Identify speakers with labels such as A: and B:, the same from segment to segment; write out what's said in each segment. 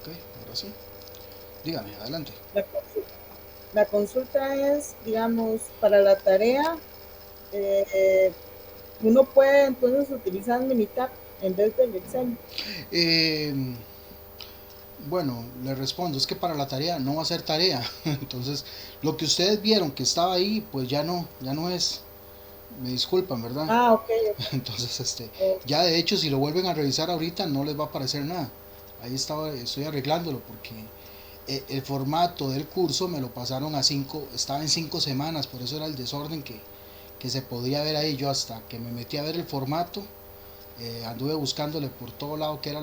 A: Ok, ahora sí. Dígame, adelante.
B: La, consu- la consulta es, digamos, para la tarea, eh, uno puede entonces utilizar Minitab en vez del Excel.
A: Eh, bueno, le respondo, es que para la tarea no va a ser tarea. Entonces, lo que ustedes vieron que estaba ahí, pues ya no es. Me disculpan, ¿verdad?
B: Ah, ok,
A: Entonces,
B: ok.
A: ya de hecho, si lo vuelven a revisar ahorita, no les va a aparecer nada. Ahí estaba, estoy arreglándolo porque el formato del curso me lo pasaron a 5, estaba en 5 semanas, por eso era el desorden que se podía ver ahí. Yo hasta que me metí a ver el formato, anduve buscándole por todo lado qué era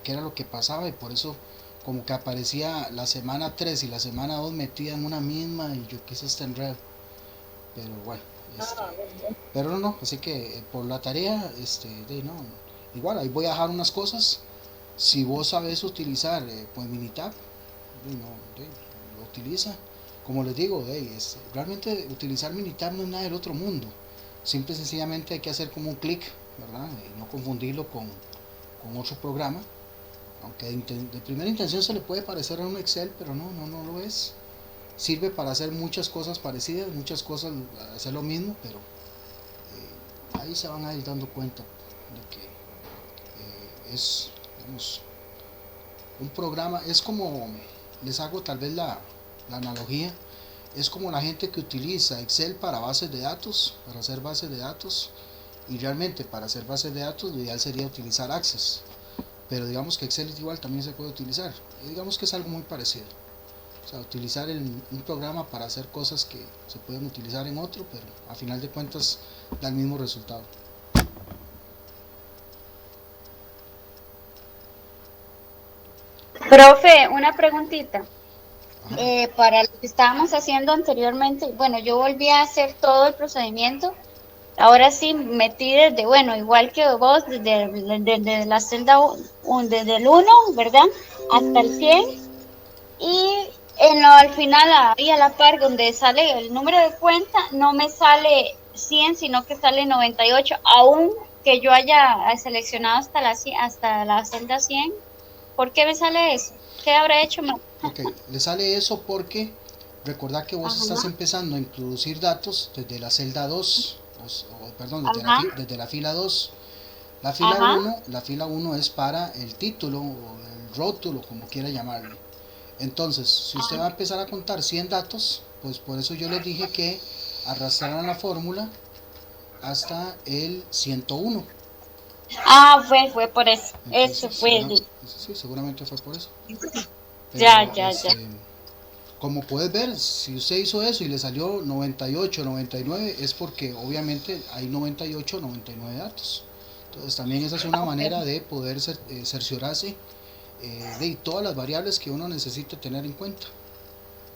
A: qué era lo que pasaba y por eso como que aparecía la semana 3 y la semana 2 metida en una misma y yo qué es este enredo. Pero bueno, este,
B: Ah, bueno.
A: pero no, no, así que por la tarea, no, igual ahí voy a dejar unas cosas. Si vos sabes utilizar pues Minitab, no, lo utiliza. Como les digo, realmente utilizar Minitab no es nada del otro mundo. Simple y sencillamente hay que hacer como un clic, ¿verdad? Y no confundirlo con otro programa. Aunque de primera intención se le puede parecer a un Excel, pero no, no, no lo es. Sirve para hacer muchas cosas parecidas, muchas cosas, hacer lo mismo, pero ahí se van a ir dando cuenta de que es, digamos, un programa, es como, les hago tal vez la analogía, es como la gente que utiliza Excel para bases de datos, para hacer bases de datos, y realmente para hacer bases de datos lo ideal sería utilizar Access, pero digamos que Excel igual también se puede utilizar, y digamos que es algo muy parecido. O sea, utilizar un programa para hacer cosas que se pueden utilizar en otro, pero a final de cuentas da el mismo resultado.
C: Profe, una preguntita.
A: Ajá.
C: Para lo que estábamos haciendo anteriormente, bueno, yo volví a hacer todo el procedimiento. Ahora sí metí desde, bueno, igual que vos, desde la celda, desde el 1, ¿verdad? Hasta el 100. Y al final, ahí a la par, donde sale el número de cuenta, no me sale 100, sino que sale 98, aún que yo haya seleccionado hasta la celda 100. ¿Por qué me sale eso? ¿Qué habrá hecho mal?
A: Ok, le sale eso porque recordad que vos estás
C: Ajá,
A: empezando a introducir datos desde la celda 2, perdón,
C: ajá,
A: desde la fila 2.
C: ajá,
A: La fila uno es para el título o el rótulo, como quiera llamarle. Entonces, si usted va a empezar a contar 100 datos, pues por eso yo les dije que arrastraran la fórmula hasta el 101.
C: fue por eso. Eso
A: Entonces,
C: fue.
A: sí, seguramente fue por eso.
C: Ya,
A: Pero,
C: ya, ya.
A: como puedes ver, si usted hizo eso y le salió 98, 99, es porque obviamente hay 98, 99 datos. Entonces, también esa es una manera de poder cerciorarse de todas las variables que uno necesita tener en cuenta.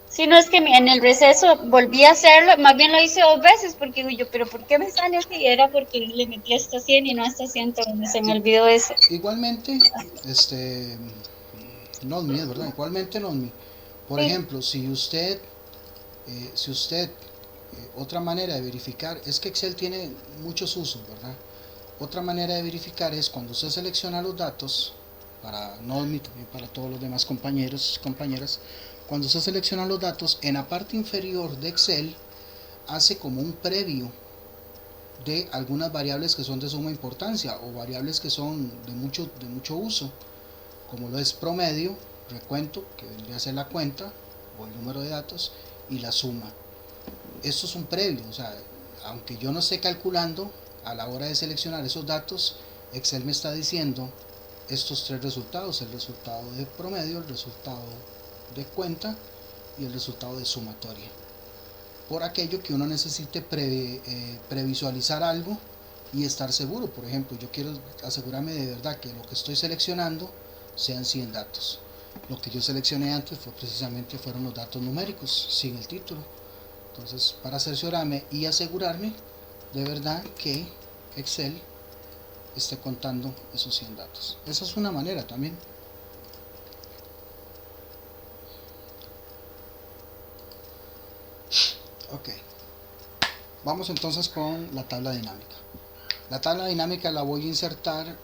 C: Si no es que en el receso volví a hacerlo, más bien lo hice 2 veces porque digo yo, pero ¿por qué me sale así? Era porque le metí hasta 100 y no hasta 100, se me
A: I-
C: olvidó eso.
A: igualmente, este, no es mío, ¿verdad? Igualmente no es mío. Por
C: Sí.
A: ejemplo, si usted otra manera de verificar, es que Excel tiene muchos usos, ¿verdad? Otra manera de verificar es cuando usted selecciona los datos, para no mí, también para todos los demás compañeros y compañeras, cuando usted selecciona los datos, en la parte inferior de Excel hace como un previo de algunas variables que son de suma importancia o variables que son de mucho uso, como lo es promedio, recuento, que vendría a ser la cuenta o el número de datos, y la suma. Esto es un previo, o sea, aunque yo no esté calculando, a la hora de seleccionar esos datos, Excel me está diciendo estos tres resultados, el resultado de promedio, el resultado de cuenta y el resultado de sumatoria. Por aquello que uno necesite previsualizar algo y estar seguro. Por ejemplo, yo quiero asegurarme de verdad que lo que estoy seleccionando sean 100 datos. Lo que yo seleccioné antes fueron los datos numéricos, sin el título. Entonces, para cerciorarme y asegurarme de verdad que Excel esté contando esos 100 datos. Esa es una manera también. Ok, vamos entonces con la tabla dinámica. La tabla dinámica la voy a insertar, la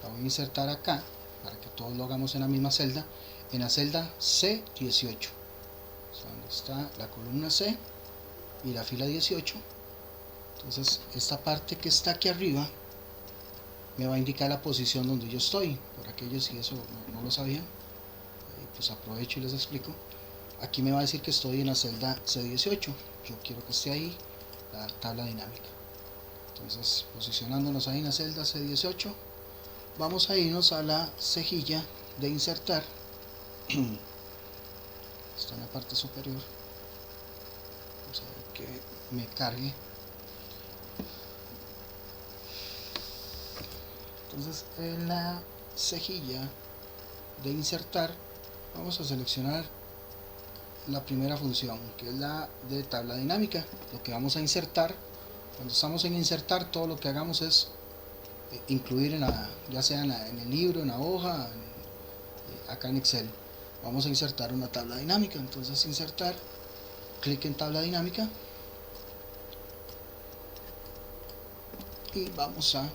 A: voy a insertar acá. para que todos lo hagamos en la misma celda, en la celda C18, o sea, donde está la columna C y la fila 18. Entonces esta parte que está aquí arriba me va a indicar la posición donde yo estoy, por aquellos si eso no lo sabían, pues aprovecho y les explico. Aquí me va a decir que estoy en la celda C18, yo quiero que esté ahí la tabla dinámica. Entonces, posicionándonos ahí en la celda C18, vamos a irnos a la cejilla de insertar. Está en la parte superior. Vamos a ver que me cargue. Entonces, en la cejilla de insertar, vamos a seleccionar la primera función, que es la de tabla dinámica. Lo que vamos a insertar, cuando estamos en insertar, todo lo que hagamos es incluir ya sea en el libro, en la hoja, acá en Excel. Vamos a insertar una tabla dinámica. Entonces insertar, clic en tabla dinámica y vamos a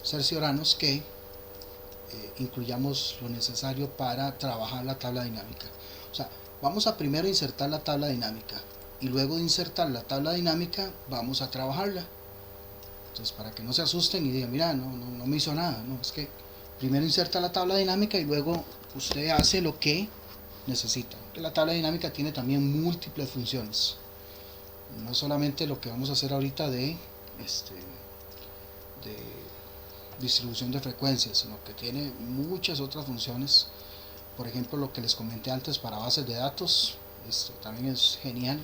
A: cerciorarnos que incluyamos lo necesario para trabajar la tabla dinámica. O sea, vamos a primero insertar la tabla dinámica y luego de insertar la tabla dinámica vamos a trabajarla. Entonces, para que no se asusten y digan, mira, no me hizo nada. No, es que primero inserta la tabla dinámica y luego usted hace lo que necesita. Que la tabla dinámica tiene también múltiples funciones. No solamente lo que vamos a hacer ahorita de distribución de frecuencias, sino que tiene muchas otras funciones. Por ejemplo, lo que les comenté antes para bases de datos, también es genial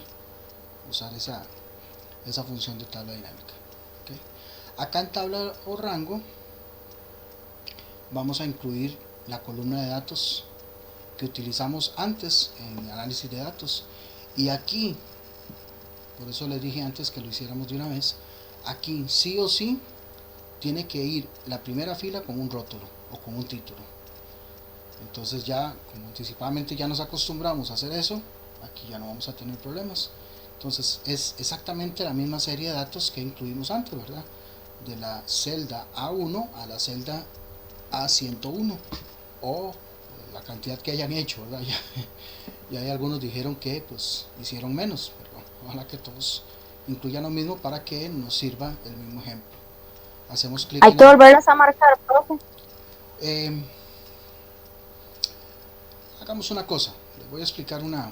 A: usar esa función de tabla dinámica. ¿Okay? Acá en tabla o rango vamos a incluir la columna de datos que utilizamos antes en análisis de datos, y aquí, por eso les dije antes que lo hiciéramos de una vez, aquí sí o sí tiene que ir la primera fila con un rótulo o con un título. Entonces ya, como anticipadamente ya nos acostumbramos a hacer eso, aquí ya no vamos a tener problemas. Entonces es exactamente la misma serie de datos que incluimos antes, ¿verdad? De la celda A1 a la celda A101, o la cantidad que hayan hecho, ¿verdad? Ya hay algunos dijeron que pues hicieron menos, pero ojalá que todos incluyan lo mismo para que nos sirva el mismo ejemplo. Hacemos clic.
D: Hay que volverlas a marcar, profe.
A: Hagamos una cosa, les voy a explicar una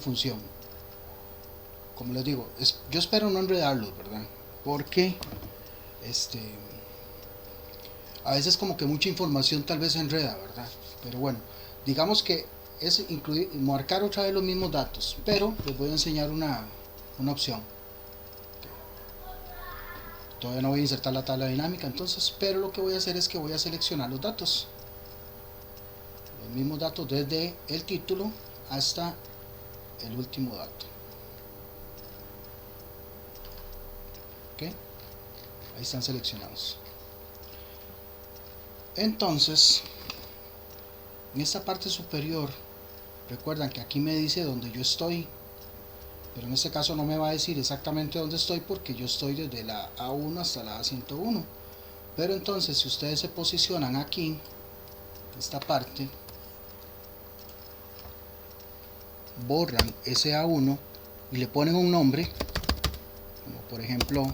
A: función. Como les digo, yo espero no enredarlos, ¿verdad? Porque a veces como que mucha información tal vez se enreda, ¿verdad? Pero bueno, digamos que es marcar otra vez los mismos datos, pero les voy a enseñar una opción. Todavía no voy a insertar la tabla dinámica entonces, pero lo que voy a hacer es que voy a seleccionar los datos, los mismos datos desde el título hasta el último dato. ¿Ok? Ahí están seleccionados. Entonces, en esta parte superior, recuerdan que aquí me dice dónde yo estoy, pero en este caso no me va a decir exactamente dónde estoy porque yo estoy desde la A1 hasta la A101. Pero entonces, si ustedes se posicionan aquí, esta parte, borran ese A1 y le ponen un nombre, como por ejemplo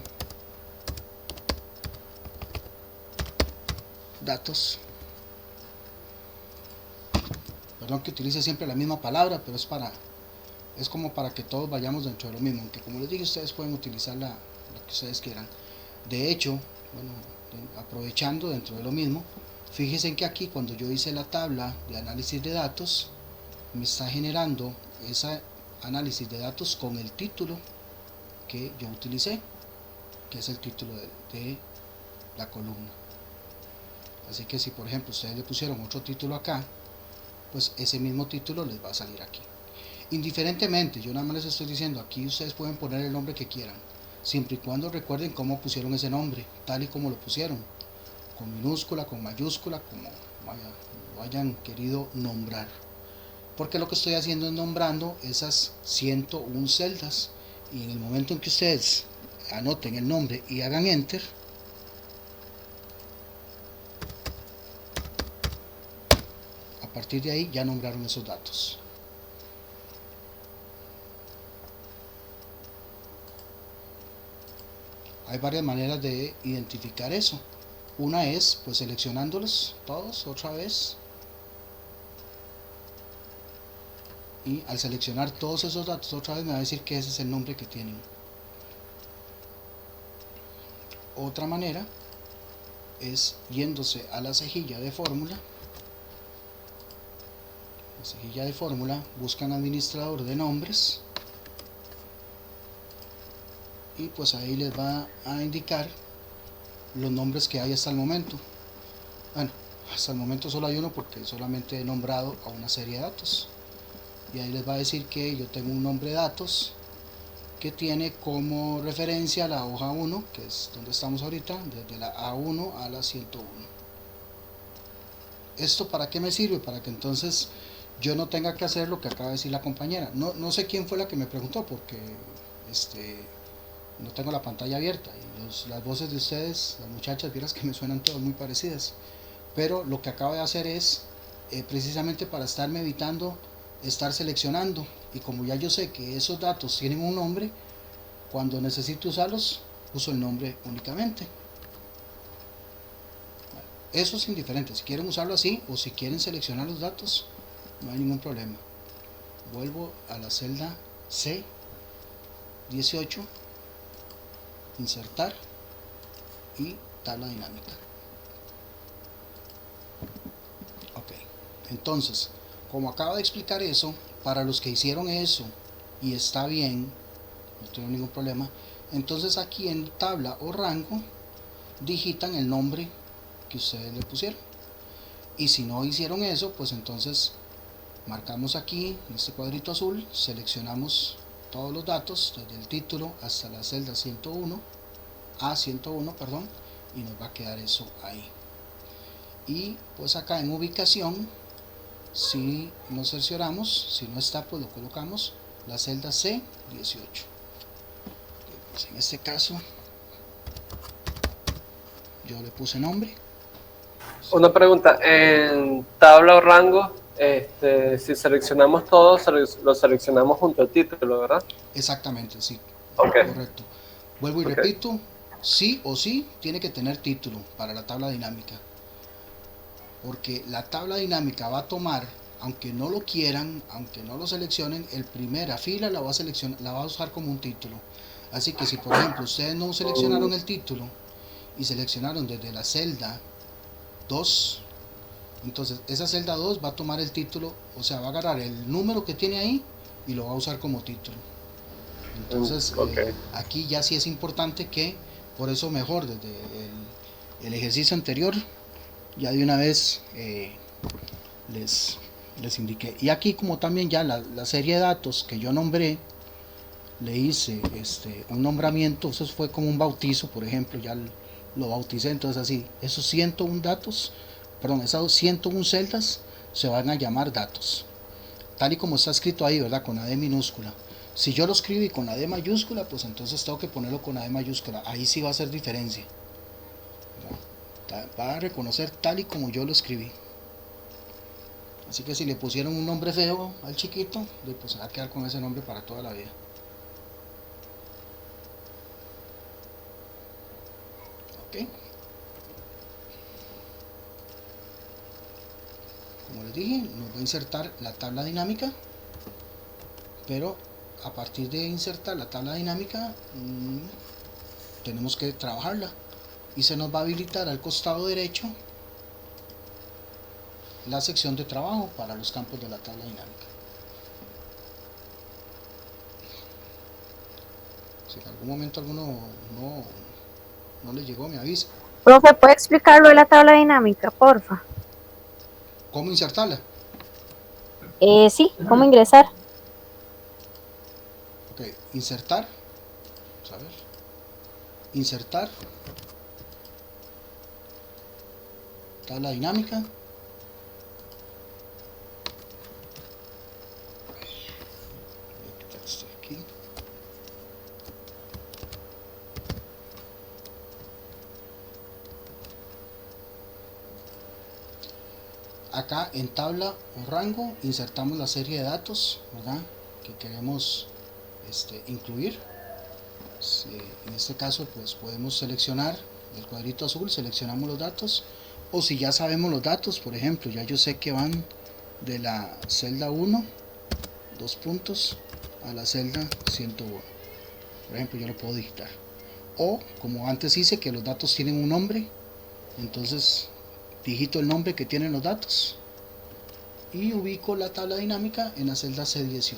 A: datos. Perdón que utilice siempre la misma palabra, pero es como para que todos vayamos dentro de lo mismo, aunque como les dije, ustedes pueden utilizar lo que ustedes quieran. De hecho, bueno, aprovechando dentro de lo mismo, fíjense en que aquí cuando yo hice la tabla de análisis de datos, me está generando ese análisis de datos con el título que yo utilicé, que es el título de la columna. Así que si por ejemplo ustedes le pusieron otro título acá, pues ese mismo título les va a salir aquí. Indiferentemente, yo nada más les estoy diciendo, aquí ustedes pueden poner el nombre que quieran, siempre y cuando recuerden cómo pusieron ese nombre, tal y como lo pusieron, con minúscula, con mayúscula, como lo hayan querido nombrar. Porque lo que estoy haciendo es nombrando esas 101 celdas, y en el momento en que ustedes anoten el nombre y hagan enter, a partir de ahí ya nombraron esos datos. Hay varias maneras de identificar eso. Una es pues seleccionándolos todos otra vez, y al seleccionar todos esos datos otra vez me va a decir que ese es el nombre que tienen. Otra manera es yéndose a la cejilla de fórmula. La cejilla de fórmula, buscan administrador de nombres y pues ahí les va a indicar los nombres que hay hasta el momento. Bueno, hasta el momento solo hay uno porque solamente he nombrado a una serie de datos, y ahí les va a decir que yo tengo un nombre de datos que tiene como referencia la hoja 1, que es donde estamos ahorita, desde la A1 a la 101. ¿Esto para qué me sirve? Para que entonces yo no tenga que hacer lo que acaba de decir la compañera. No sé quién fue la que me preguntó, porque no tengo la pantalla abierta, y las voces de ustedes, las muchachas, vieras que me suenan todas muy parecidas, pero lo que acabo de hacer es precisamente para estarme evitando estar seleccionando, y como ya yo sé que esos datos tienen un nombre, cuando necesito usarlos uso el nombre únicamente. Bueno, eso es indiferente, si quieren usarlo así o si quieren seleccionar los datos no hay ningún problema. Vuelvo a la celda C18, insertar y tabla dinámica. Ok, entonces como acabo de explicar eso, para los que hicieron eso y está bien, no tengo ningún problema, entonces aquí en tabla o rango digitan el nombre que ustedes le pusieron. Y si no hicieron eso, pues entonces marcamos aquí en este cuadrito azul, seleccionamos todos los datos desde el título hasta la celda 101, A101, perdón, y nos va a quedar eso ahí. Y pues acá en ubicación, si nos cercioramos, si no está, pues lo colocamos la celda C18. Pues en este caso yo le puse nombre.
E: Una pregunta, en tabla o rango, si seleccionamos todo, lo seleccionamos junto al título, ¿verdad?
A: Exactamente, sí.
E: Okay.
A: Correcto. Vuelvo y repito, sí o sí tiene que tener título para la tabla dinámica, porque la tabla dinámica va a tomar, aunque no lo quieran, aunque no lo seleccionen, el primera fila la va a seleccionar, la va a usar como un título. Así que si por ejemplo ustedes no seleccionaron el título y seleccionaron desde la celda 2, entonces esa celda 2 va a tomar el título, o sea, va a agarrar el número que tiene ahí y lo va a usar como título. Entonces aquí ya sí es importante que, por eso mejor desde el ejercicio anterior ya de una vez les indiqué. Y aquí como también ya la serie de datos que yo nombré, le hice un nombramiento, eso fue como un bautizo, por ejemplo, ya lo bauticé, entonces así, esos 101 datos, perdón, esas 101 celdas se van a llamar datos, tal y como está escrito ahí, ¿verdad? Con la D minúscula. Si yo lo escribí con la D mayúscula, pues entonces tengo que ponerlo con la D mayúscula, ahí sí va a hacer diferencia, va a reconocer tal y como yo lo escribí. Así que si le pusieron un nombre feo al chiquito, pues se va a quedar con ese nombre para toda la vida. Ok. Como les dije, nos va a insertar la tabla dinámica, pero a partir de insertar la tabla dinámica tenemos que trabajarla, y se nos va a habilitar al costado derecho la sección de trabajo para los campos de la tabla dinámica. Si en algún momento alguno no le llegó, me avisa.
D: Profe, ¿puede explicarlo de la tabla dinámica, porfa?
A: ¿Cómo insertarla?
D: Sí, ¿cómo ingresar?
A: Ok, insertar, vamos a ver, insertar, tabla dinámica, voy a quitar esto de aquí, acá en tabla o rango insertamos la serie de datos, ¿verdad?, que queremos incluir. En este caso pues podemos seleccionar el cuadrito azul, seleccionamos los datos, o si ya sabemos los datos, por ejemplo, ya yo sé que van de la celda 1, 2 puntos, a la celda 101, por ejemplo, yo lo puedo digitar. O como antes hice, que los datos tienen un nombre, entonces digito el nombre que tienen los datos y ubico la tabla dinámica en la celda C18.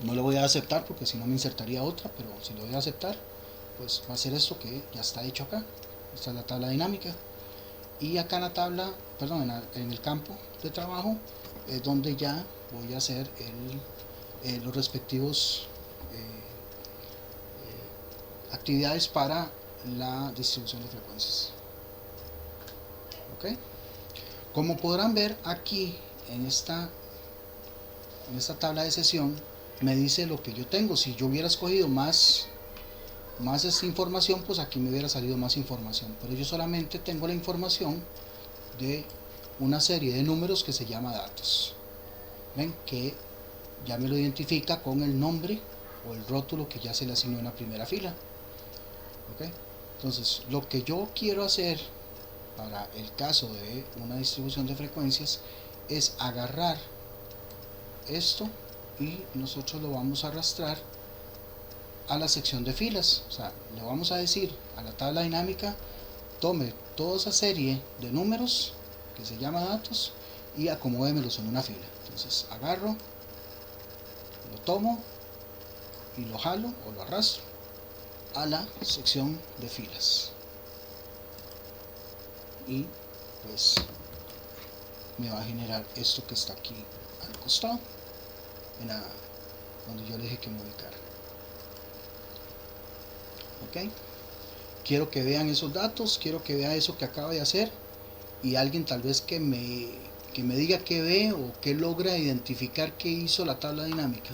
A: No le voy a aceptar porque si no me insertaría otra, pero si lo voy a aceptar, pues va a ser esto que ya está hecho acá. Esta es la tabla dinámica, y acá en la tabla, perdón, en el campo de trabajo es donde ya voy a hacer los respectivos actividades para la distribución de frecuencias. ¿Ok? Como podrán ver aquí en esta tabla de sesión, me dice lo que yo tengo. Si yo hubiera escogido más esta información, pues aquí me hubiera salido más información, pero yo solamente tengo la información de una serie de números que se llama datos. Ven que ya me lo identifica con el nombre o el rótulo que ya se le asignó en la primera fila. ¿Ok? Entonces lo que yo quiero hacer para el caso de una distribución de frecuencias es agarrar esto y nosotros lo vamos a arrastrar a la sección de filas. O sea, le vamos a decir a la tabla dinámica: tome toda esa serie de números que se llama datos y acomódemelos en una fila. Entonces agarro, lo tomo y lo jalo o lo arrastro a la sección de filas, y pues me va a generar esto que está aquí al costado, donde yo le dije que me ubicara. Ok, quiero que vean esos datos, quiero que vea eso que acaba de hacer, y alguien tal vez que me diga qué ve o qué logra identificar que hizo la tabla dinámica.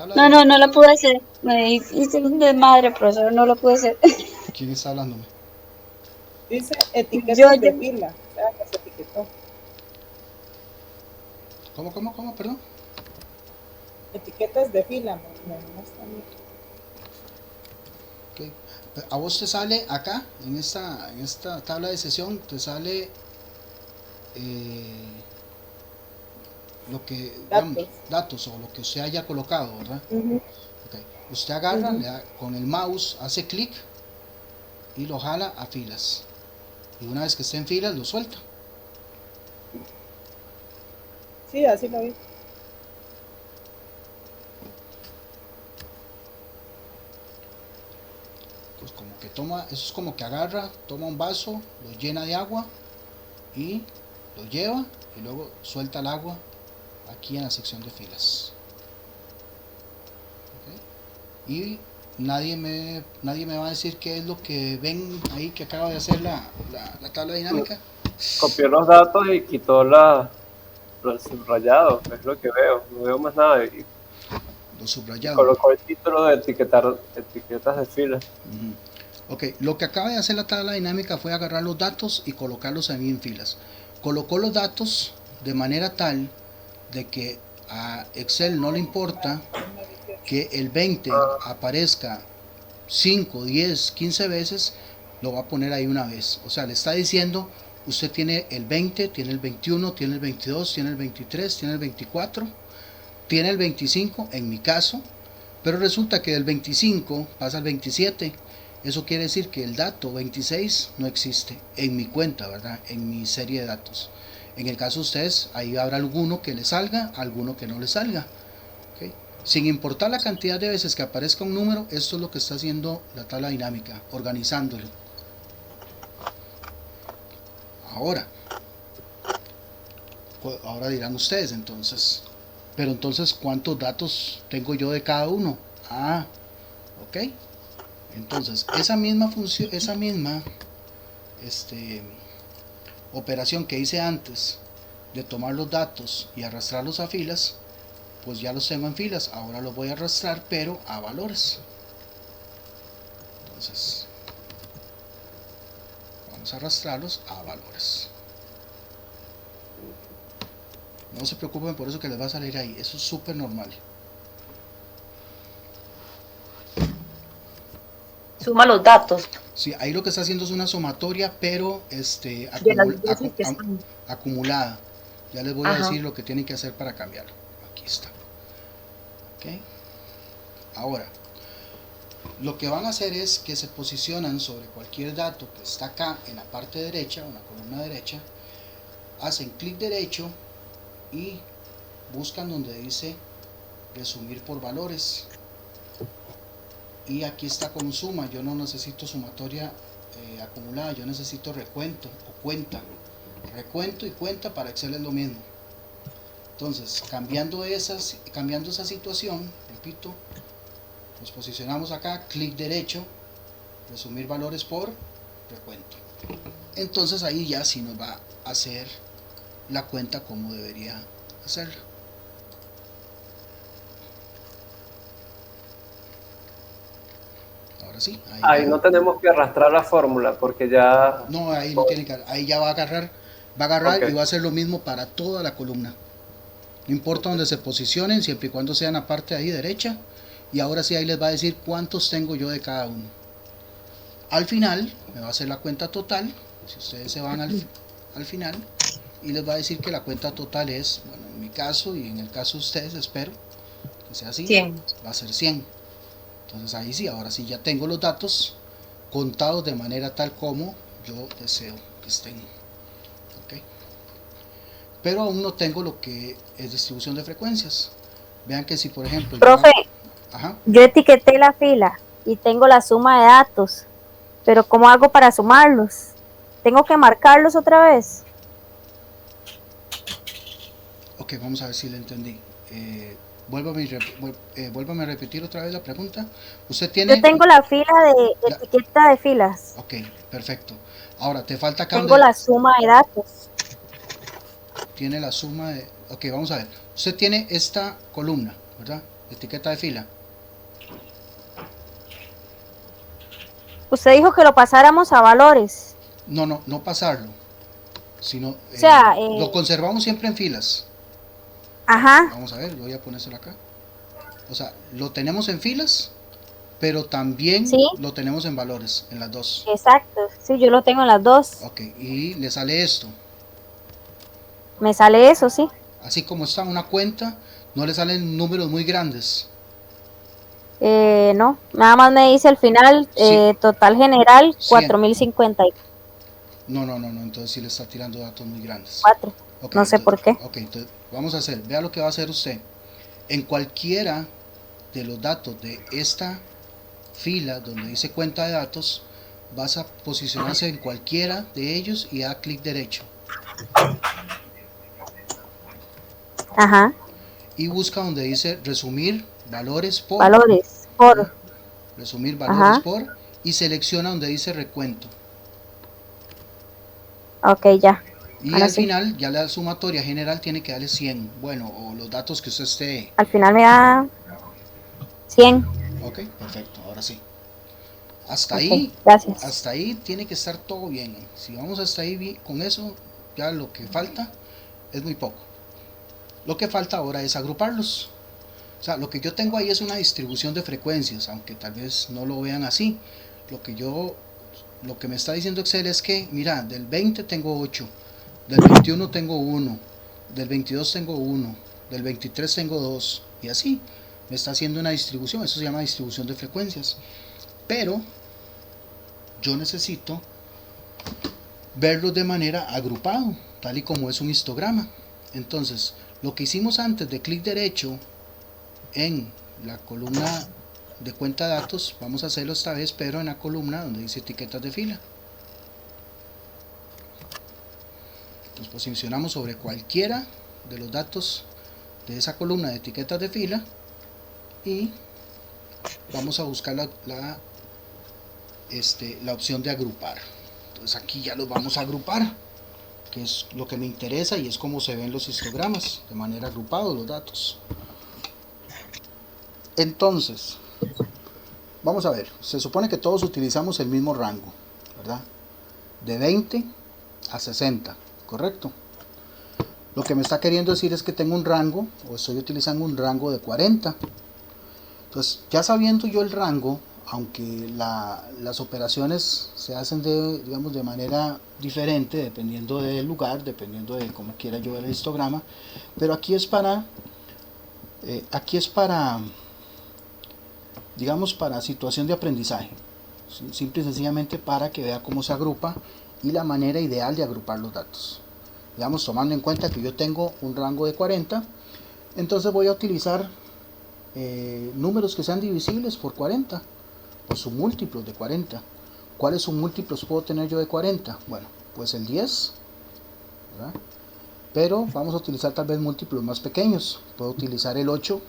C: No la pude hacer. Me hice un desmadre, profesor, no lo pude hacer.
A: ¿Quién está hablándome?
B: Dice etiquetas
C: Yo-
B: de fila, o sea, que se etiquetó.
A: ¿Cómo? Perdón.
B: Etiquetas de fila, me muestran.
A: Okay. A vos te sale acá, en esta tabla de sesión, te sale lo que, digamos, datos o lo que usted haya colocado, ¿verdad? Okay. Usted agarra, le da, con el mouse hace clic y lo jala a filas, y una vez que esté en filas lo suelta.
B: Sí, así lo vi.
A: Pues como que toma, eso es como que agarra, toma un vaso, lo llena de agua y lo lleva, y luego suelta el agua aquí en la sección de filas. Okay. Y nadie me va a decir qué es lo que ven ahí que acaba de hacer la tabla dinámica.
E: Copió los datos y quitó los subrayados, es lo que veo, no veo más nada. Y
A: Lo subrayado.
E: colocó el título de etiquetas de fila.
A: Ok, lo que acaba de hacer la tabla dinámica fue agarrar los datos y colocarlos ahí en filas. Colocó los datos de manera tal de que a Excel no le importa que el 20 aparezca 5, 10, 15 veces, lo va a poner ahí una vez. O sea, le está diciendo: usted tiene el 20, tiene el 21, tiene el 22, tiene el 23, tiene el 24, tiene el 25 en mi caso, pero resulta que del 25 pasa al 27. Eso quiere decir que el dato 26 no existe en mi cuenta, ¿verdad? En mi serie de datos. En el caso de ustedes, ahí habrá alguno que le salga, alguno que no le salga. ¿Okay? Sin importar la cantidad de veces que aparezca un número, esto es lo que está haciendo la tabla dinámica, organizándolo. Ahora dirán ustedes, entonces, pero entonces, ¿cuántos datos tengo yo de cada uno? Ok. Entonces, esa misma función, operación que hice antes de tomar los datos y arrastrarlos a filas, pues ya los tengo en filas. Ahora los voy a arrastrar, pero a valores. Entonces vamos a arrastrarlos a valores. No se preocupen por eso que les va a salir ahí, eso es súper normal.
F: Suma los datos
A: Sí, ahí lo que está haciendo es una sumatoria, pero
F: de las veces que están.
A: acumulada. Ya les voy a
F: Ajá.
A: decir lo que tienen que hacer para cambiarlo. Aquí está. ¿Ok? Ahora, lo que van a hacer es que se posicionan sobre cualquier dato que está acá en la parte derecha, en la columna derecha, hacen clic derecho y buscan donde dice resumir por valores. Y aquí está con suma. Yo no necesito sumatoria acumulada, yo necesito recuento o cuenta. Recuento y cuenta para Excel es lo mismo. Entonces, cambiando esa situación, repito, nos posicionamos acá, clic derecho, resumir valores por recuento. Entonces ahí ya sí nos va a hacer la cuenta como debería hacerla. Ahora sí.
E: Ahí no tenemos que arrastrar la fórmula porque ya...
A: No, ahí no tiene que, ahí ya va a agarrar
E: Ok.
A: y va a hacer lo mismo para toda la columna. No importa donde se posicionen, siempre y cuando sean la parte ahí derecha. Y ahora sí ahí les va a decir cuántos tengo yo de cada uno. Al final me va a hacer la cuenta total. Si ustedes se van al final, y les va a decir que la cuenta total es, bueno, en mi caso y en el caso de ustedes, espero que sea así,
F: 100.
A: va a ser 100. Entonces ahí sí, ahora sí ya tengo los datos contados de manera tal como yo deseo que estén. ¿Ok? Pero aún no tengo lo que es distribución de frecuencias. Vean que si por ejemplo...
D: Profe,
A: Ajá.
D: yo etiqueté la fila y tengo la suma de datos, pero ¿cómo hago para sumarlos? ¿Tengo que marcarlos otra vez?
A: Ok, vamos a ver si le entendí. Vuélvame a repetir otra vez la pregunta. Usted tiene...
D: Yo tengo la fila de
A: La-
D: etiqueta de filas.
A: Ok, perfecto. Ahora, te falta acá
D: Tengo
A: donde
D: la suma de datos.
A: tiene la suma de... Ok, vamos a ver. Usted tiene esta columna, ¿verdad? Etiqueta de fila.
D: Usted dijo que lo pasáramos a valores.
A: No, no, no pasarlo, sino
D: O sea,
A: lo conservamos siempre en filas.
D: ajá,
A: Vamos a ver, voy a ponérselo acá. O sea, lo tenemos en filas, pero también
D: sí,
A: lo tenemos en valores, en las dos.
D: exacto. Sí, yo lo tengo en las dos.
A: Ok, y le sale esto.
D: Me sale eso, sí.
A: Así como está una cuenta, no le salen números muy grandes.
D: No, nada más me dice al final,
A: Sí.
D: total general,
A: 100.
D: 4054.
A: No, no, no, no, entonces sí le está tirando datos muy grandes. Ok,
D: No sé por qué.
A: ok, entonces vamos a hacer, vea lo que va a hacer usted. En cualquiera de los datos de esta fila donde dice cuenta de datos, vas a posicionarse en cualquiera de ellos y da clic derecho.
D: Ajá,
A: Y busca donde dice resumir valores por.
D: valores, por.
A: Resumir valores
D: Ajá,
A: por. Y selecciona donde dice recuento.
D: ok, ya.
A: Y
D: Ahora
A: al
D: sí.
A: final, ya la sumatoria general tiene que darle 100. Bueno, o los datos que usted esté.
D: Al final me da 100.
A: Ok, perfecto, ahora sí. Hasta
D: Ok,
A: ahí,
D: gracias.
A: hasta ahí tiene que estar todo bien. Si vamos hasta ahí bien, con eso, ya lo que falta es muy poco. Lo que falta ahora es agruparlos. O sea, lo que yo tengo ahí es una distribución de frecuencias, aunque tal vez no lo vean así. Lo que me está diciendo Excel es que, mira, del 20 tengo 8, del 21 tengo 1, del 22 tengo 1, del 23 tengo 2, y así. Me está haciendo una distribución, eso se llama distribución de frecuencias. Pero yo necesito verlos de manera agrupado, tal y como es un histograma. Entonces, lo que hicimos antes de clic derecho en la columna de cuenta de datos, vamos a hacerlo esta vez, pero en la columna donde dice etiquetas de fila. Nos posicionamos sobre cualquiera de los datos de esa columna de etiquetas de fila y vamos a buscar la opción de agrupar. Entonces aquí ya los vamos a agrupar, que es lo que me interesa y es como se ven los histogramas, de manera agrupados los datos. Entonces, vamos a ver, se supone que todos utilizamos el mismo rango, ¿verdad? De 20 a 60, ¿correcto? Lo que me está queriendo decir es que tengo un rango, o estoy utilizando un rango de 40. Entonces, ya sabiendo yo el rango, aunque las operaciones se hacen digamos, de manera diferente, dependiendo del lugar, dependiendo de cómo quiera yo ver el histograma, pero aquí es para, digamos, para situación de aprendizaje, simple y sencillamente para que vea cómo se agrupa y la manera ideal de agrupar los datos. Digamos, tomando en cuenta que yo tengo un rango de 40, entonces voy a utilizar números que sean divisibles por 40, o submúltiplos de 40. ¿Cuáles submúltiplos puedo tener yo de 40? Bueno, pues el 10, ¿verdad? Pero vamos a utilizar tal vez múltiplos más pequeños. Puedo utilizar el 8,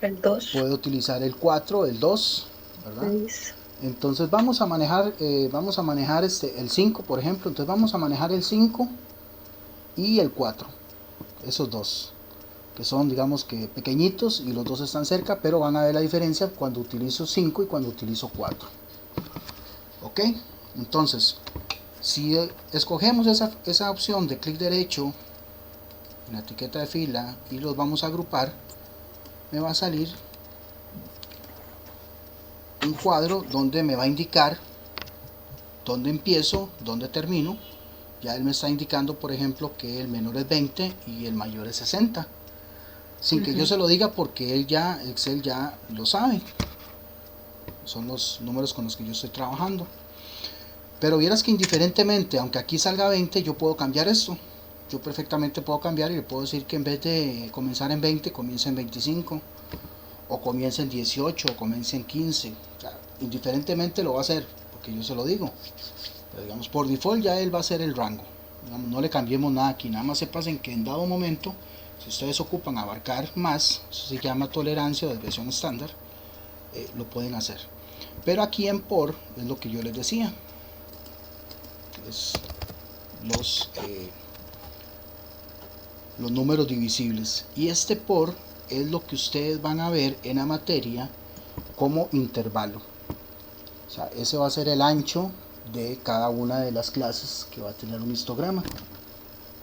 F: El 2.
A: puedo utilizar el 4, el 2, ¿verdad?
F: 6.
A: Entonces vamos a manejar el 5, por ejemplo. Entonces vamos a manejar el 5 y el 4, esos dos, que son, digamos, que pequeñitos, y los dos están cerca, pero van a ver la diferencia cuando utilizo 5 y cuando utilizo 4. Ok, entonces si escogemos esa opción de clic derecho en la etiqueta de fila y los vamos a agrupar, me va a salir un cuadro donde me va a indicar dónde empiezo, dónde termino. Ya él me está indicando, por ejemplo, que el menor es 20 y el mayor es 60, sin que yo se lo diga, porque Excel ya lo sabe. Son los números con los que yo estoy trabajando. Pero vieras que indiferentemente, aunque aquí salga 20, yo puedo cambiar esto. Yo perfectamente puedo cambiar y le puedo decir que en vez de comenzar en 20, comience en 25, o comience en 18, o comience en 15. O sea, indiferentemente lo va a hacer, porque yo se lo digo. Pero digamos, por default ya él va a hacer el rango. Digamos, no le cambiemos nada aquí, nada más sepan que en dado momento, si ustedes ocupan abarcar más, eso se llama tolerancia o desviación estándar, lo pueden hacer. Pero aquí en por es lo que yo les decía, es los números divisibles, y este por es lo que ustedes van a ver en la materia como intervalo. O sea, ese va a ser el ancho de cada una de las clases que va a tener un histograma,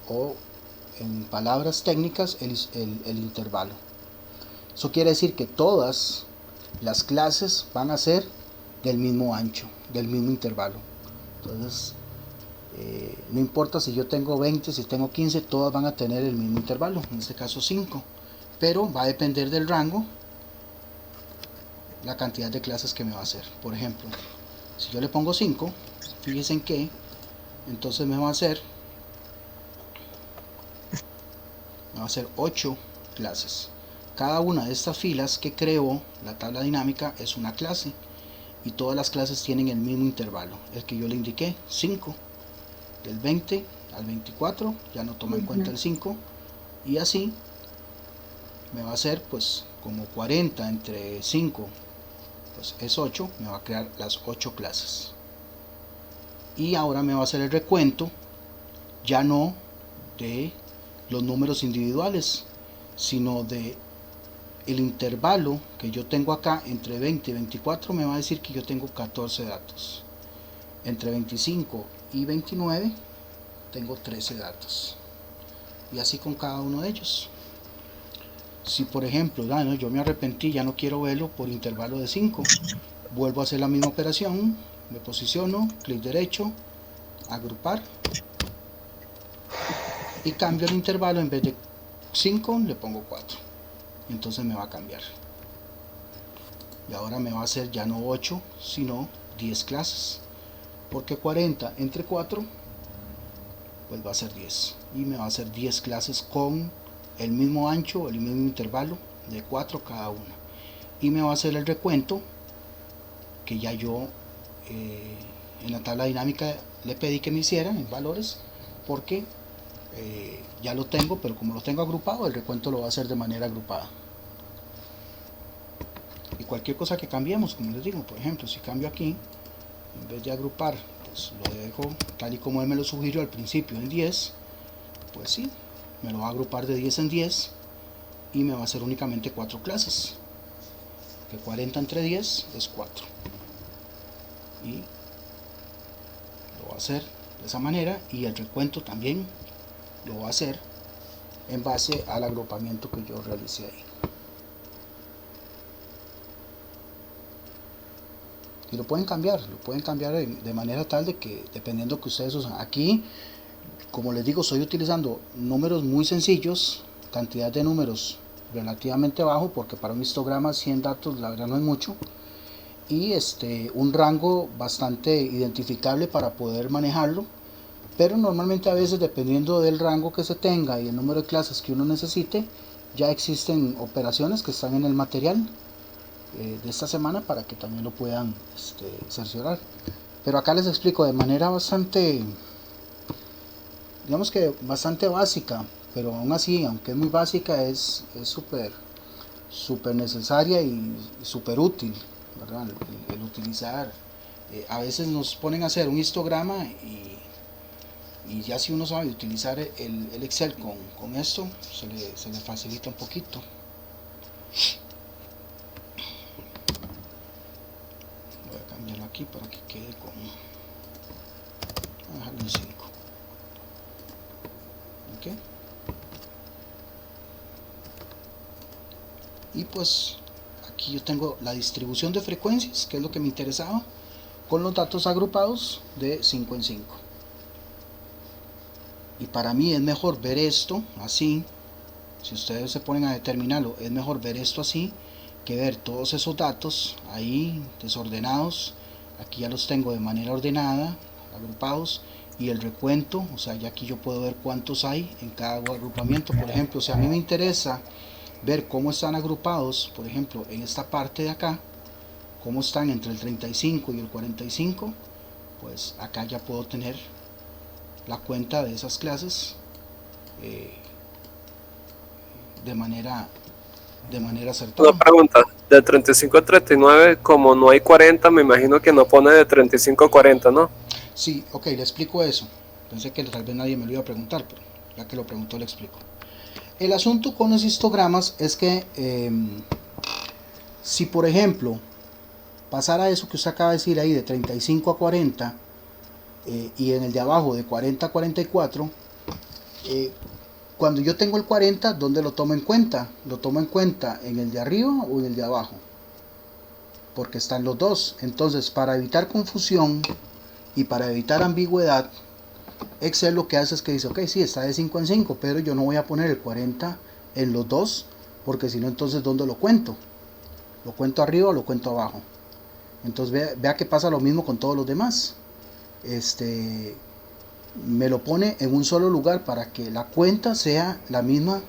A: o en palabras técnicas el intervalo. Eso quiere decir que todas las clases van a ser del mismo ancho, del mismo intervalo. Entonces no importa si yo tengo 20, si tengo 15, todas van a tener el mismo intervalo, en este caso 5, pero va a depender del rango la cantidad de clases que me va a hacer. Por ejemplo, si yo le pongo 5, fíjense en que entonces me va a hacer 8 clases. Cada una de estas filas que creó la tabla dinámica es una clase, y todas las clases tienen el mismo intervalo, el que yo le indiqué, 5. Del 20 al 24 ya no toma en cuenta el 5, y así me va a hacer, pues, como 40 entre 5 pues es 8, me va a crear las 8 clases. Y ahora me va a hacer el recuento, ya no de los números individuales, sino de el intervalo que yo tengo acá entre 20 y 24. Me va a decir que yo tengo 14 datos. Entre 25 y 29 tengo 13 datos, y así con cada uno de ellos. Si por ejemplo yo me arrepentí, ya no quiero verlo por intervalo de 5, vuelvo a hacer la misma operación, me posiciono, clic derecho, agrupar, y cambio el intervalo. En vez de 5 le pongo 4, entonces me va a cambiar, y ahora me va a hacer ya no 8 sino 10 clases, porque 40 entre 4 pues va a ser 10, y me va a hacer 10 clases con el mismo ancho, el mismo intervalo de 4 cada una, y me va a hacer el recuento que ya yo en la tabla dinámica le pedí que me hiciera en valores, porque ya lo tengo, pero como lo tengo agrupado, el recuento lo va a hacer de manera agrupada. Y cualquier cosa que cambiemos, como les digo, por ejemplo, si cambio aquí, en vez de agrupar, pues lo dejo tal y como él me lo sugirió al principio en 10, pues sí, me lo va a agrupar de 10 en 10, y me va a hacer únicamente 4 clases. porque 40 entre 10 es 4. Y lo va a hacer de esa manera, y el recuento también lo va a hacer en base al agrupamiento que yo realicé ahí. Y lo pueden cambiar de manera tal de que, dependiendo que ustedes usan. Aquí, como les digo, estoy utilizando números muy sencillos, cantidad de números relativamente bajo, porque para un histograma 100 datos la verdad no es mucho, y un rango bastante identificable para poder manejarlo. Pero normalmente a veces, dependiendo del rango que se tenga y el número de clases que uno necesite, ya existen operaciones que están en el material de esta semana para que también lo puedan cerciorar. Pero acá les explico de manera bastante, digamos que bastante básica, pero aún así, aunque es muy básica, es súper necesaria y súper útil, ¿verdad? El utilizar, a veces nos ponen a hacer un histograma y ya si uno sabe utilizar el Excel con esto, se le facilita un poquito. Voy a cambiarlo aquí para que quede con, voy a dejarlo en 5. Ok. Y pues aquí yo tengo la distribución de frecuencias, que es lo que me interesaba, con los datos agrupados de 5 en 5. Y para mí es mejor ver esto así. Si ustedes se ponen a determinarlo, es mejor ver esto así que ver todos esos datos ahí desordenados. Aquí ya los tengo de manera ordenada, agrupados, y el recuento, o sea, ya aquí yo puedo ver cuántos hay en cada agrupamiento. Por ejemplo, si a mí me interesa ver cómo están agrupados, por ejemplo, en esta parte de acá, cómo están entre el 35 y el 45, pues acá ya puedo tener la cuenta de esas clases de manera acertada.
E: Una pregunta, de 35 a 39, como no hay 40, me imagino que no pone de 35 a 40, ¿no?
A: Sí, ok, le explico eso. Pensé que tal vez nadie me lo iba a preguntar, pero ya que lo preguntó le explico. El asunto con los histogramas es que si por ejemplo pasara eso que usted acaba de decir ahí de 35 a 40 y en el de abajo de 40 a 44, cuando yo tengo el 40, ¿dónde lo tomo en cuenta? Lo tomo en cuenta en el de arriba o en el de abajo, porque están los dos. Entonces, para evitar confusión y para evitar ambigüedad, Excel lo que hace es que dice, ok, sí, está de 5 en 5, pero yo no voy a poner el 40 en los dos, porque si no, entonces ¿dónde lo cuento? ¿Lo cuento arriba o lo cuento abajo? Entonces vea que pasa lo mismo con todos los demás. Me lo pone en un solo lugar para que la cuenta sea la misma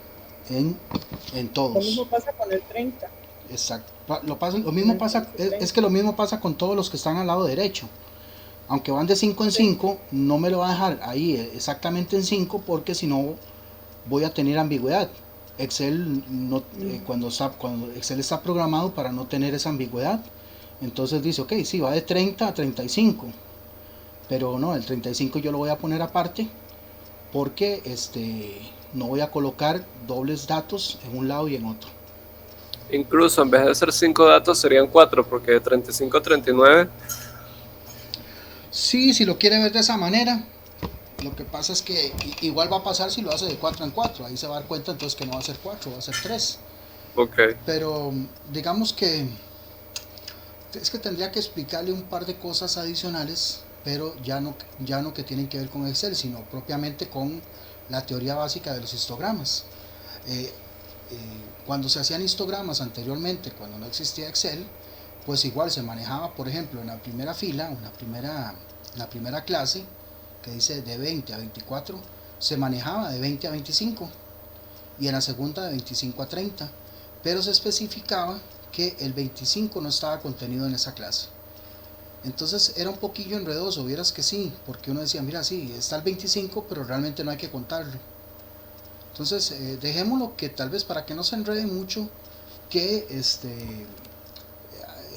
A: en todos.
B: Lo mismo pasa con el 30.
A: Exacto. Lo mismo pasa, es que lo mismo pasa con todos los que están al lado derecho. Aunque van de 5 en 5, no me lo va a dejar ahí exactamente en 5, porque si no voy a tener ambigüedad. Excel no, cuando Excel está programado para no tener esa ambigüedad, entonces dice, ok, sí, va de 30 a 35, pero no, el 35 yo lo voy a poner aparte, porque no voy a colocar dobles datos en un lado y en otro.
E: Incluso en vez de ser 5 datos serían 4, porque de 35 a 39...
A: Sí, si lo quiere ver de esa manera. Lo que pasa es que igual va a pasar si lo hace de 4 en 4. Ahí se va a dar cuenta entonces que no va a ser 4, va a ser 3.
E: Ok.
A: Pero digamos que es que tendría que explicarle un par de cosas adicionales, pero ya no que tienen que ver con Excel, sino propiamente con la teoría básica de los histogramas. Cuando se hacían histogramas anteriormente, cuando no existía Excel, pues igual se manejaba, por ejemplo, en la primera fila, en la primera clase, que dice de 20 a 24, se manejaba de 20 a 25, y en la segunda de 25 a 30, pero se especificaba que el 25 no estaba contenido en esa clase. Entonces era un poquillo enredoso, vieras que sí, porque uno decía, mira, sí, está el 25, pero realmente no hay que contarlo. Entonces dejémoslo que tal vez para que no se enrede mucho, que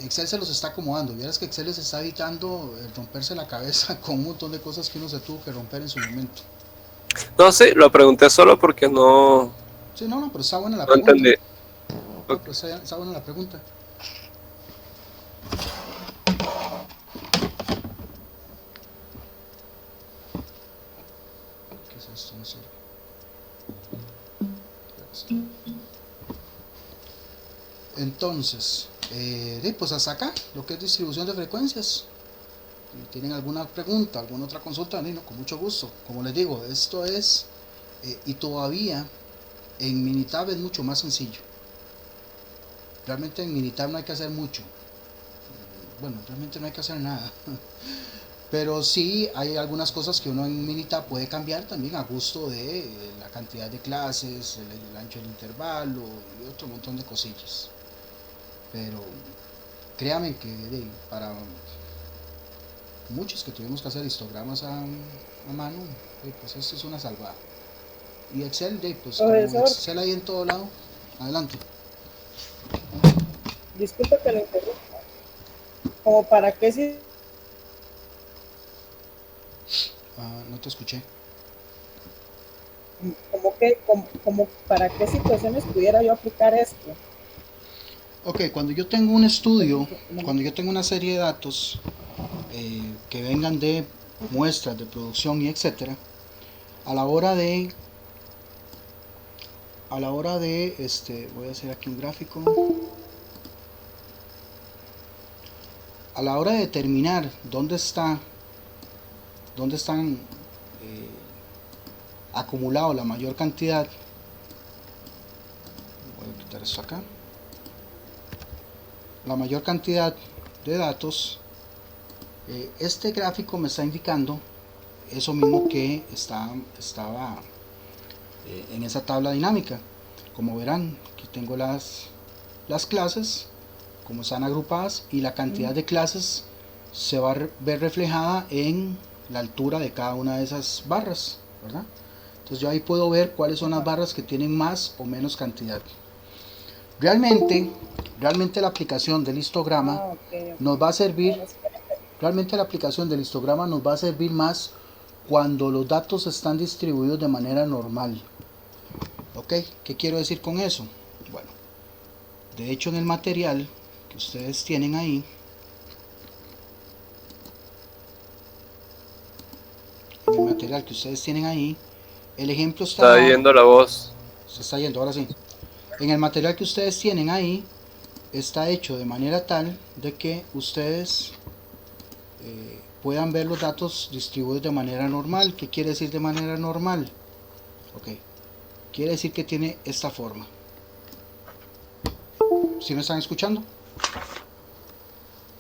A: Excel se los está acomodando. Vieras que Excel les está evitando romperse la cabeza con un montón de cosas que uno se tuvo que romper en su momento.
E: No, sí, lo pregunté solo porque no...
A: Sí, no, pero está buena la
E: no
A: pregunta.
E: entendí.
A: No, pero está buena la pregunta. esto no sirve. Entonces, pues hasta acá lo que es distribución de frecuencias. Si tienen alguna pregunta, alguna otra consulta, no, con mucho gusto. Como les digo, esto es, y todavía en Minitab es mucho más sencillo. Realmente en Minitab no hay que hacer mucho. Bueno, realmente no hay que hacer nada. Pero sí hay algunas cosas que uno en Minitab puede cambiar también a gusto de la cantidad de clases, el ancho del intervalo y otro montón de cosillas. Pero créanme que para muchos que tuvimos que hacer histogramas a mano, pues esto es una salvada. Y Excel, pues como Excel hay en todo lado. Adelante.
B: Disculpa que lo interrumpa. ¿Como para qué si?
A: No te escuché.
B: Como para qué situaciones pudiera yo aplicar esto.
A: Ok, cuando yo tengo un estudio, cuando yo tengo una serie de datos que vengan de muestras de producción y etcétera, a la hora de voy a hacer aquí un gráfico. A la hora de determinar dónde están acumulado la mayor cantidad, voy a quitar esto acá, la mayor cantidad de datos, este gráfico me está indicando eso mismo que estaba en esa tabla dinámica. Como verán, aquí tengo las clases, como están agrupadas, y la cantidad de clases se va a ver reflejada en la altura de cada una de esas barras, ¿verdad? Entonces yo ahí puedo ver cuáles son las barras que tienen más o menos cantidad. Realmente la aplicación del histograma nos va a servir, más cuando los datos están distribuidos de manera normal. ¿Ok? ¿Qué quiero decir con eso? Bueno, de hecho en el material que ustedes tienen ahí, el ejemplo
E: está yendo la voz.
A: Se está yendo, ahora sí. En el material que ustedes tienen ahí está hecho de manera tal de que ustedes puedan ver los datos distribuidos de manera normal. ¿Qué quiere decir de manera normal? Ok, quiere decir que tiene esta forma. ¿Sí me están escuchando?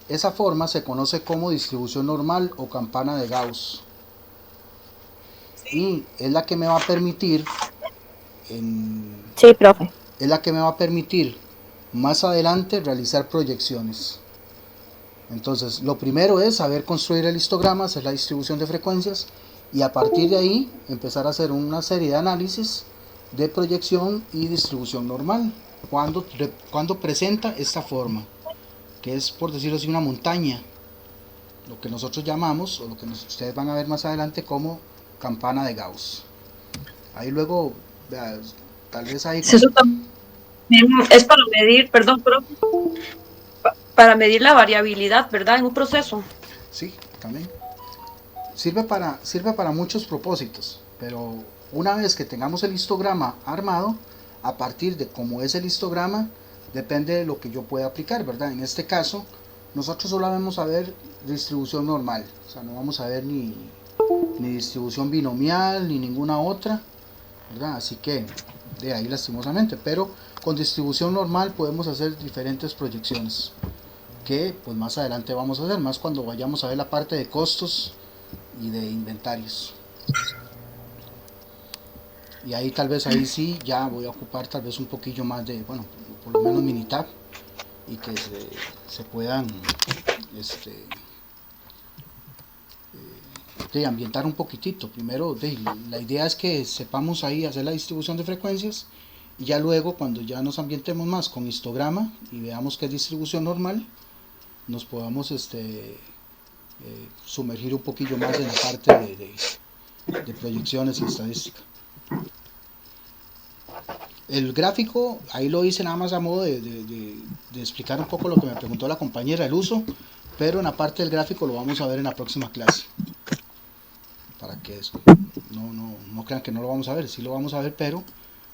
A: Esa forma se conoce como distribución normal o campana de Gauss. Y es la que me va a permitir
D: Sí, profe.
A: es la que me va a permitir más adelante realizar proyecciones. Entonces, lo primero es saber construir el histograma, hacer la distribución de frecuencias, y a partir de ahí empezar a hacer una serie de análisis de proyección y distribución normal cuando presenta esta forma, que es, por decirlo así, una montaña, lo que nosotros llamamos, o lo que ustedes van a ver más adelante, como campana de Gauss. Ahí luego, tal vez ahí...
F: Eso también es para medir, perdón, profe, para medir la variabilidad, ¿verdad? En un proceso.
A: Sí, también. Sirve para muchos propósitos, pero una vez que tengamos el histograma armado, a partir de cómo es el histograma, depende de lo que yo pueda aplicar, ¿verdad? En este caso, nosotros solo vamos a ver distribución normal, o sea, no vamos a ver ni distribución binomial, ni ninguna otra, ¿verdad? Así que, de ahí lastimosamente, pero con distribución normal podemos hacer diferentes proyecciones, que pues más adelante vamos a hacer, más cuando vayamos a ver la parte de costos y de inventarios. Y ahí tal vez ahí sí ya voy a ocupar tal vez un poquillo más de, bueno, por lo menos Minitab, y que se puedan de ambientar un poquitito. Primero, la idea es que sepamos ahí hacer la distribución de frecuencias, y ya luego cuando ya nos ambientemos más con histograma y veamos que es distribución normal, nos podamos sumergir un poquillo más en la parte de proyecciones y estadística. El gráfico ahí lo hice nada más a modo de explicar un poco lo que me preguntó la compañera, el uso, pero en la parte del gráfico lo vamos a ver en la próxima clase, para que no crean que no lo vamos a ver, sí lo vamos a ver, pero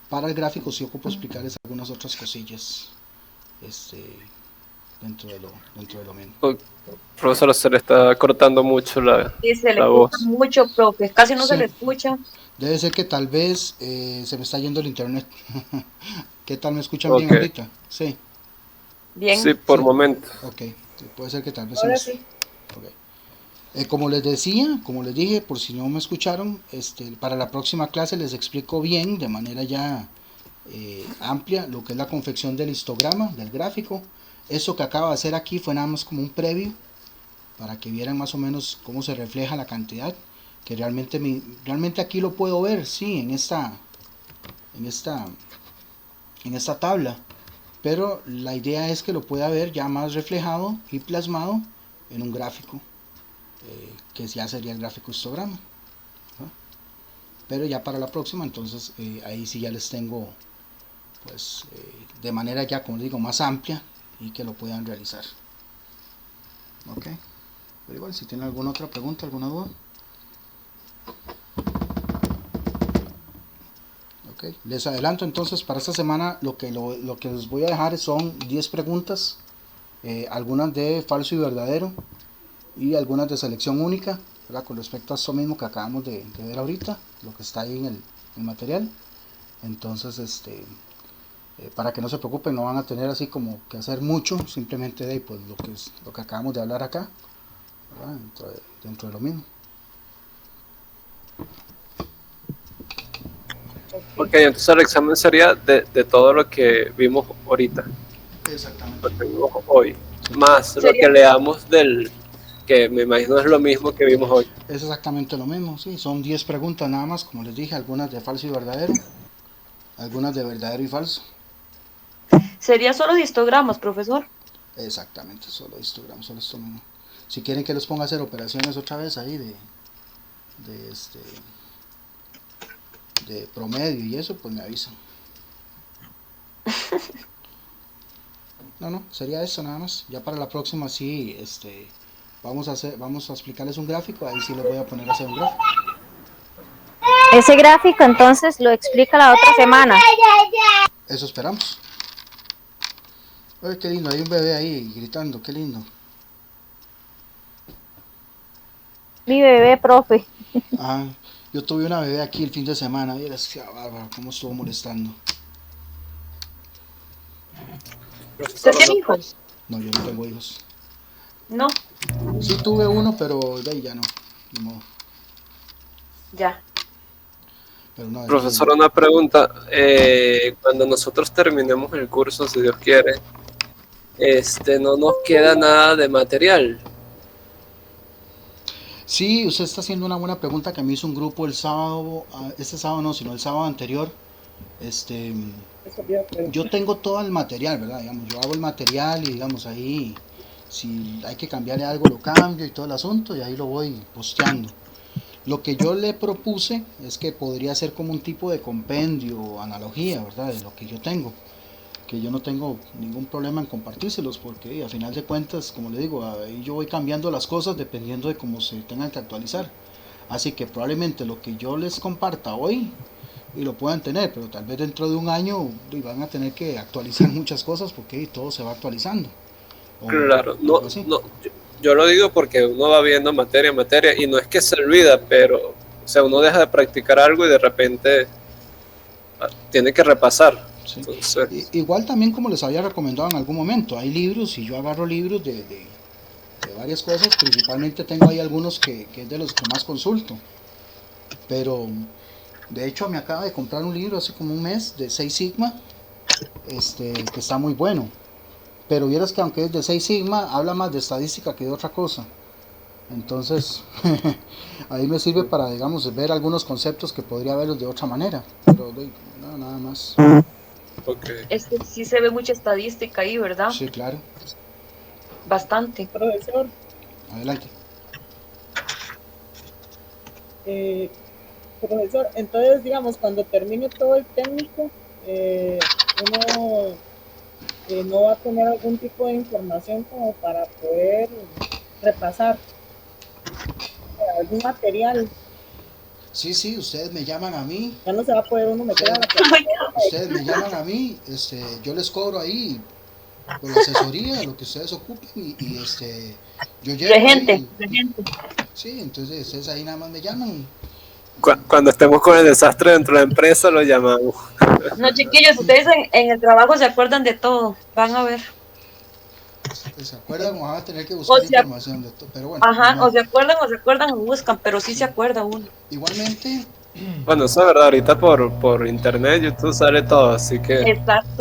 A: para el gráfico sí ocupo explicarles algunas otras cosillas dentro de lo mismo.
E: Profesor, se le está cortando mucho
F: Sí, se le
E: la
F: corta
E: voz.
F: mucho, profe, casi no se
A: Sí.
F: le escucha.
A: Debe ser que tal vez se me está yendo el internet. ¿Qué tal, me escuchan bien
E: Ok.
A: ahorita? Sí,
F: Bien,
E: Sí, por
A: Sí.
E: momento.
A: ok, puede ser que tal vez
B: Ahora
A: se me...
B: sí.
A: Ok. Como les dije, por si no me escucharon, para la próxima clase les explico bien, de manera ya amplia, lo que es la confección del histograma, del gráfico. Eso que acabo de hacer aquí fue nada más como un previo, para que vieran más o menos cómo se refleja la cantidad, que realmente aquí lo puedo ver, sí, en esta tabla, pero la idea es que lo pueda ver ya más reflejado y plasmado en un gráfico, que ya sería el gráfico histograma, ¿no? Pero ya para la próxima, entonces ahí sí ya les tengo, pues, de manera ya, como digo, más amplia, y que lo puedan realizar. Ok, pero igual, si tienen alguna otra pregunta, alguna duda. Ok, les adelanto entonces para esta semana lo que les voy a dejar son 10 preguntas, algunas de falso y verdadero y algunas de selección única, ¿verdad? Con respecto a esto mismo que acabamos de ver ahorita, lo que está ahí en el material. Entonces, para que no se preocupen, no van a tener así como que hacer mucho, simplemente de pues lo que acabamos de hablar acá, ¿verdad? Dentro de lo mismo.
E: Ok, entonces el examen sería de todo lo que vimos ahorita,
A: Exactamente.
E: lo que vimos hoy, más lo
F: Sería-
E: que leamos que me imagino es lo mismo que vimos hoy.
A: Es exactamente lo mismo, sí, son 10 preguntas nada más, como les dije, algunas de falso y verdadero, algunas de verdadero y falso.
F: sería solo de histogramas, profesor.
A: Exactamente, solo histograma, solo esto mismo. Si quieren que los ponga a hacer operaciones otra vez ahí de de promedio y eso, pues me avisan. No, sería eso nada más. Ya para la próxima sí, vamos a explicarles un gráfico, ahí sí les voy a poner a hacer un gráfico.
D: Ese gráfico entonces lo explica la otra semana.
A: Eso esperamos. Ay, qué lindo, hay un bebé ahí gritando, qué lindo.
D: Mi bebé, profe.
A: Ah, yo tuve una bebé aquí el fin de semana, y era bárbaro, cómo estuvo molestando.
F: ¿Usted tiene hijos?
A: No, yo no tengo hijos.
F: No,
A: Sí tuve uno, pero de ahí ya no, ni modo.
F: ya.
A: Pero no,
E: Profesor, una pregunta, cuando nosotros terminemos el curso, si Dios quiere, no nos queda nada de material.
A: sí, usted está haciendo una buena pregunta que me hizo un grupo el sábado, este sábado no, sino el sábado anterior.
B: Eso iba a preguntar.
A: Yo tengo todo el material, ¿verdad? Digamos, yo hago el material y digamos ahí, si hay que cambiarle algo lo cambio y todo el asunto y ahí lo voy posteando. Lo que yo le propuse es que podría ser como un tipo de compendio o analogía, ¿verdad? De lo que yo tengo. Que yo no tengo ningún problema en compartírselos porque a final de cuentas, como le digo, ahí yo voy cambiando las cosas dependiendo de cómo se tengan que actualizar. Así que probablemente lo que yo les comparta hoy y lo puedan tener, pero tal vez dentro de un año van a tener que actualizar muchas cosas porque todo se va actualizando. O
E: Claro,
A: algo así.
E: yo lo digo porque uno va viendo materia, y no es que se olvida, pero, o sea, uno deja de practicar algo y de repente tiene que repasar.
A: Sí.
E: Entonces,
A: Igual también como les había recomendado en algún momento, hay libros y yo agarro libros de varias cosas, principalmente tengo ahí algunos que es de los que más consulto, pero de hecho me acaba de comprar un libro hace como un mes de 6 Sigma, que está muy bueno, pero vieras que aunque es de 6 Sigma, habla más de estadística que de otra cosa, entonces ahí me sirve para, digamos, ver algunos conceptos que podría verlos de otra manera, pero no, nada más.
E: okay.
F: Es que sí se ve mucha estadística ahí, ¿verdad?
A: Sí, claro,
F: Bastante.
B: Profesor,
A: adelante.
B: profesor, entonces, digamos, cuando termine todo el técnico, uno no va a tener algún tipo de información como para poder repasar algún material.
A: Sí, sí, ustedes me llaman a mí,
B: Ya no se va a poder uno meter a la plataforma.
A: ustedes me llaman a mí, yo les cobro ahí por la asesoría, lo que ustedes ocupen yo llego
F: Regente,
A: ahí,
F: regente.
A: sí, entonces ustedes ahí nada más me llaman.
E: Cuando estemos con el desastre dentro de la empresa, lo llamamos.
F: No, chiquillos, ustedes en el trabajo se acuerdan de todo, van a ver.
A: ¿Se acuerdan o van a tener que buscar información de todo? Pero bueno,
F: Ajá,
A: no.
F: o se acuerdan o buscan, pero sí se acuerda uno.
A: Igualmente,
E: Bueno, eso es verdad, ahorita por internet, YouTube sale todo, así que
F: Exacto.